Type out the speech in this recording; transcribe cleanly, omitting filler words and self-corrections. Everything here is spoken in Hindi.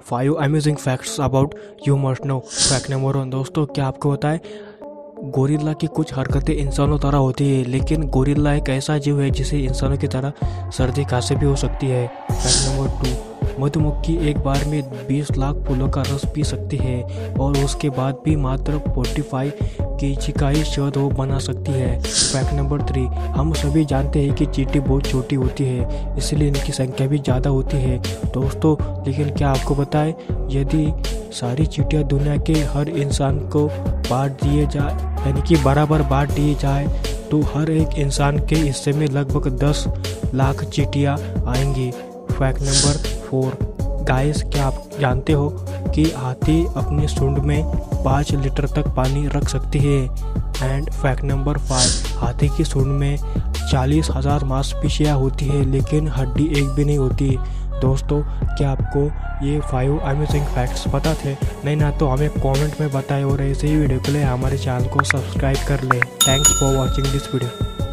5 amazing facts about you must know. Fact number 1। दोस्तों, क्या आपको पता है गोरिल्ला की कुछ हरकतें इंसानों तरह होती है, लेकिन गोरिल्ला एक ऐसा जीव है जिसे इंसानों की तरह सर्दी खांसी भी हो सकती है। Fact number 2। मधुमक्खी एक बार में 20 लाख फूलों का रस पी सकती है और उसके बाद भी मात्र 45 केजी का ही शहद वो बना सकती है। Fact number 3। हम सभी जानते हैं कि चींटी बहुत छोटी होती है, इसलिए इनकी संख्या भी ज़्यादा होती है दोस्तों। लेकिन क्या आपको पता है, यदि सारी चींटियाँ दुनिया के हर इंसान को बांट दिए जाए, यानी कि बराबर बांट दिए जाए, तो हर एक इंसान के हिस्से में लगभग 10 लाख चींटियाँ आएंगी। Fact number 4। गाइस, क्या आप जानते हो कि हाथी अपने सूंड में 5 लीटर तक पानी रख सकती है। And fact number 5। हाथी की सूंड में 40,000 मांसपेशियाँ होती है, लेकिन हड्डी एक भी नहीं होती। दोस्तों, क्या आपको ये 5 अमेजिंग फैक्ट्स पता थे? नहीं ना तो हमें कमेंट में बताएं और ऐसे ही वीडियो के लिए हमारे चैनल को सब्सक्राइब कर लें। Thanks for watching this video.